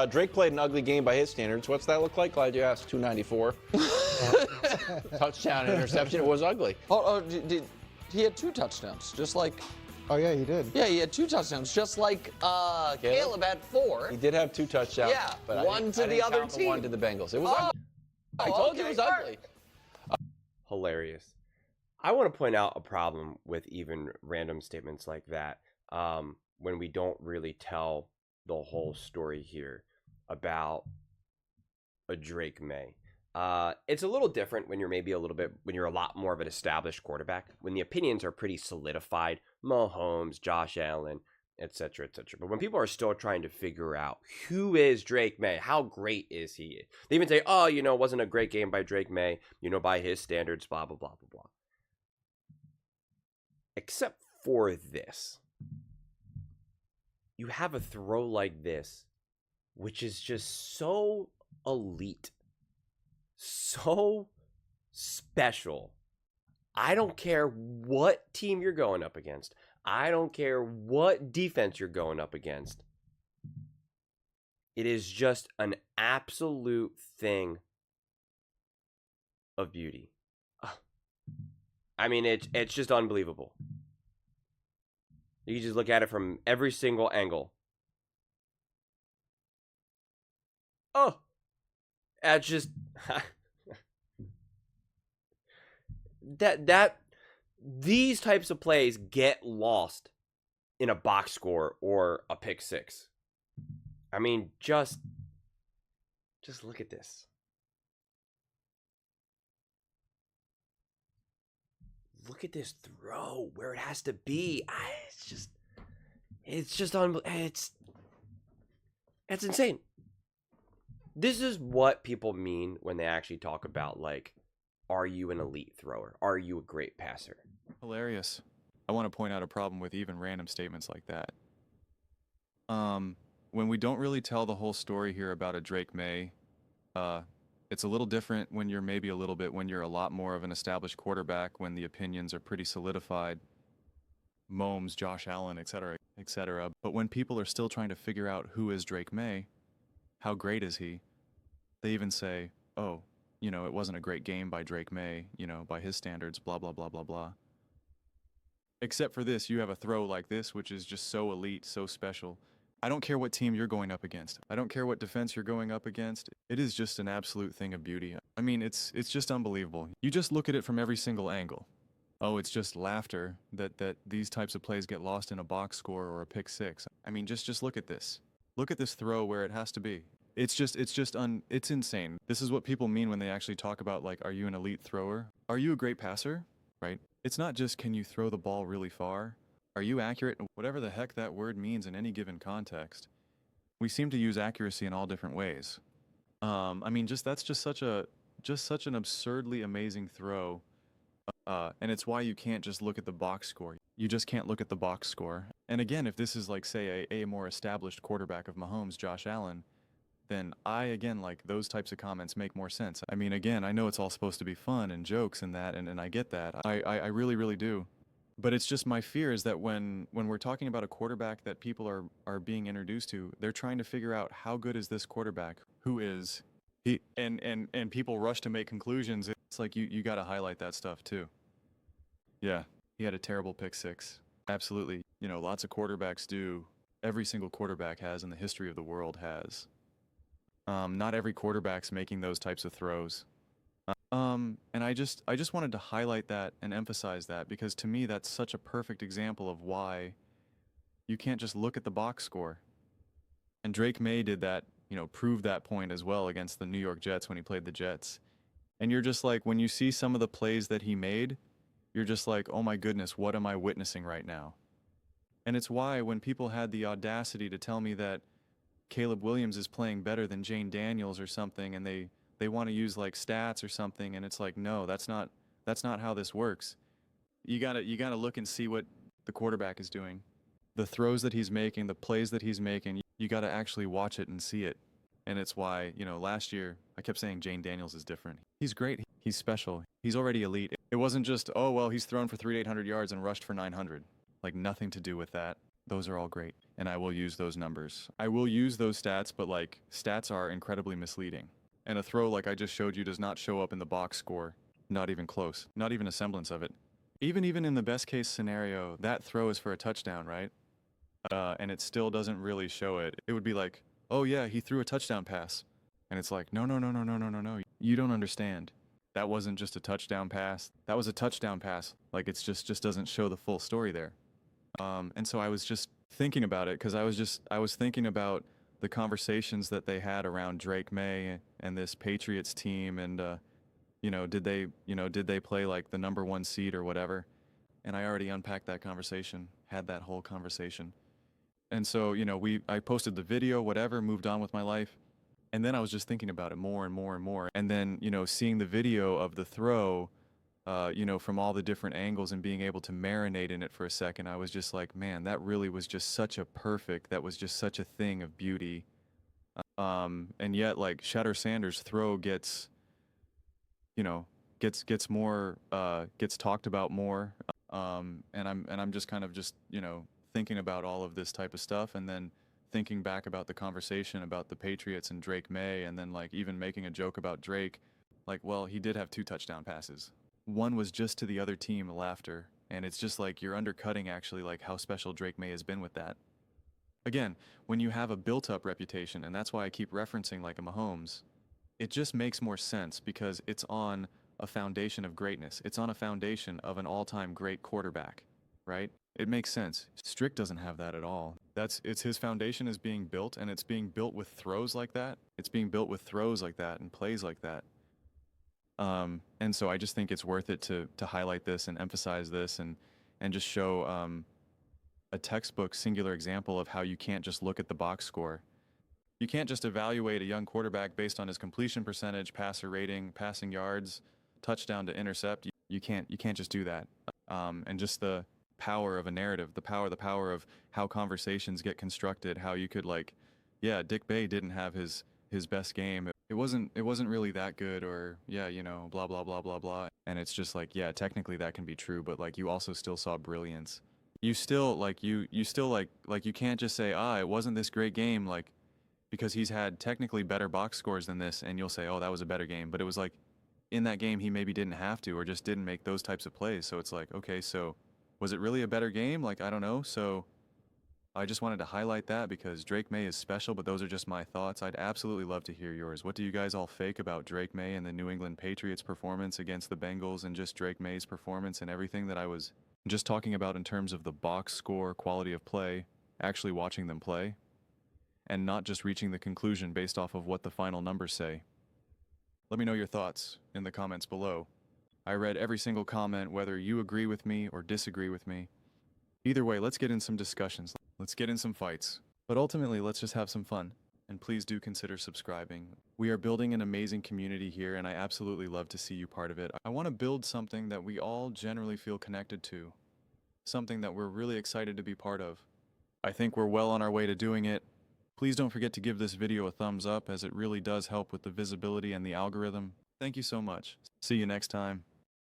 Drake played an ugly game by his standards. What's that look like? Glad you asked. 294. Touchdown, interception. It was ugly. He had 2 touchdowns, just like. Oh, yeah, he did. Yeah, he had 2 touchdowns, just like Caleb had 4. He did have 2 touchdowns. Yeah, but one to the other team. One to the Bengals. It was ugly. I told you it was ugly. Hilarious. I want to point out a problem with even random statements like that when we don't really tell the whole story here about a Drake Maye. It's a little different when you're when you're a lot more of an established quarterback, when the opinions are pretty solidified, Mahomes, Josh Allen, etc., etc. But when people are still trying to figure out who is Drake Maye, how great is he? They even say, oh, it wasn't a great game by Drake Maye, by his standards, blah, blah, blah, blah, blah. Except for this. You have a throw like this, which is just so elite, so special. I don't care what team you're going up against. I don't care what defense you're going up against. It is just an absolute thing of beauty. I mean, it's just unbelievable. You can just look at it from every single angle. Oh, that's just these types of plays get lost in a box score or a pick six. I mean, just look at this. Look at this throw where it has to be. It's insane. This is what people mean when they actually talk about, like, are you an elite thrower? Are you a great passer? Hilarious. I want to point out a problem with even random statements like that. When we don't really tell the whole story here about a Drake Maye, it's a little different when you're when you're a lot more of an established quarterback, when the opinions are pretty solidified. Mahomes, Josh Allen, etc., etc. But when people are still trying to figure out who is Drake Maye, how great is he, they even say, oh, it wasn't a great game by Drake Maye, by his standards, blah, blah, blah, blah, blah. Except for this, you have a throw like this, which is just so elite, so special. I don't care what team you're going up against. I don't care what defense you're going up against. It is just an absolute thing of beauty. I mean, it's just unbelievable. You just look at it from every single angle. Oh, it's just laughter that these types of plays get lost in a box score or a pick six. I mean, just look at this. Look at this throw where it has to be. It's insane. This is what people mean when they actually talk about, like, are you an elite thrower? Are you a great passer? Right? It's not just can you throw the ball really far? Are you accurate? Whatever the heck that word means in any given context. We seem to use accuracy in all different ways. I mean, that's just such an absurdly amazing throw. And it's why you can't just look at the box score. You just can't look at the box score. And again, if this is like, say, a more established quarterback of Mahomes, Josh Allen, then like those types of comments make more sense. I mean, again, I know it's all supposed to be fun and jokes and that, and I get that. I really, really do. But it's just my fear is that when we're talking about a quarterback that people are being introduced to, they're trying to figure out how good is this quarterback? Who is he? And people rush to make conclusions. It's like you got to highlight that stuff too. Yeah, he had a terrible pick six. Absolutely. Lots of quarterbacks do. Every single quarterback has, in the history of the world has. Not every quarterback's making those types of throws. And I just wanted to highlight that and emphasize that, because to me that's such a perfect example of why you can't just look at the box score. And Drake Maye did that, proved that point as well against the New York Jets when he played the Jets. And you're just like, when you see some of the plays that he made, you're just like, oh my goodness, what am I witnessing right now? And it's why when people had the audacity to tell me that Caleb Williams is playing better than Jane Daniels or something, and they want to use like stats or something, and it's like, no, that's not how this works. You gotta look and see what the quarterback is doing, the throws that he's making, the plays that he's making. You gotta actually watch it and see it. And it's why, last year I kept saying Jane Daniels is different. He's great. He's special. He's already elite. It wasn't just, oh well, he's thrown for 3,800 yards and rushed for 900. Like, nothing to do with that. Those are all great. and I will use those numbers. I will use those stats, but like stats are incredibly misleading. And a throw like I just showed you does not show up in the box score. Not even close. Not even a semblance of it. Even in the best case scenario, that throw is for a touchdown, right? And it still doesn't really show it. It would be like, oh yeah, he threw a touchdown pass. And it's like, no, no, no, no, no, no, no, no. You don't understand. That wasn't just a touchdown pass. That was a touchdown pass. Like it's just doesn't show the full story there. And so I was just thinking about it because I was thinking about the conversations that they had around Drake Maye and this Patriots team, and did they play like the number 1 seed or whatever? And I already unpacked that conversation, had that whole conversation. And so, I posted the video, whatever, moved on with my life. And then I was just thinking about it more and more and more. And then, seeing the video of the throw, from all the different angles and being able to marinate in it for a second, I was just like, man, that really was just that was just such a thing of beauty. And yet, like, Shatter Sanders' throw gets more, gets talked about more. And I'm just kind of thinking about all of this type of stuff, and then thinking back about the conversation about the Patriots and Drake Maye, and then like even making a joke about Drake, like, well, he did have 2 touchdown passes. One was just to the other team, laughter, and it's just like you're undercutting actually like how special Drake Maye has been with that. Again, when you have a built-up reputation, and that's why I keep referencing like a Mahomes, it just makes more sense because it's on a foundation of greatness. It's on a foundation of an all-time great quarterback, right? It makes sense. Strick doesn't have that at all. It's his foundation is being built, and it's being built with throws like that. It's being built with throws like that and plays like that. And so I just think it's worth it to highlight this and emphasize this and just show a textbook singular example of how you can't just look at the box score. You can't just evaluate a young quarterback based on his completion percentage, passer rating, passing yards, touchdown to intercept. You can't just do that. And just the power of a narrative, the power of how conversations get constructed, how you could like, yeah, Dick Bay didn't have his best game. It wasn't really that good, or yeah, blah blah blah blah blah. And it's just like, yeah, technically that can be true, but like you also still saw brilliance. You still like you can't just say, it wasn't this great game, like, because he's had technically better box scores than this, and you'll say, oh, that was a better game. But it was like in that game he maybe didn't have to, or just didn't make those types of plays. So it's like, okay, so was it really a better game? Like, I don't know. So I just wanted to highlight that because Drake Maye is special, but those are just my thoughts. I'd absolutely love to hear yours. What do you guys all fake about Drake Maye and the New England Patriots performance against the Bengals, and just Drake Maye's performance and everything that I was just talking about in terms of the box score, quality of play, actually watching them play, and not just reaching the conclusion based off of what the final numbers say? Let me know your thoughts in the comments below. I read every single comment, whether you agree with me or disagree with me. Either way, let's get in some discussions. Let's get in some fights. But ultimately, let's just have some fun. And please do consider subscribing. We are building an amazing community here, and I absolutely love to see you part of it. I want to build something that we all generally feel connected to. Something that we're really excited to be part of. I think we're well on our way to doing it. Please don't forget to give this video a thumbs up, as it really does help with the visibility and the algorithm. Thank you so much. See you next time.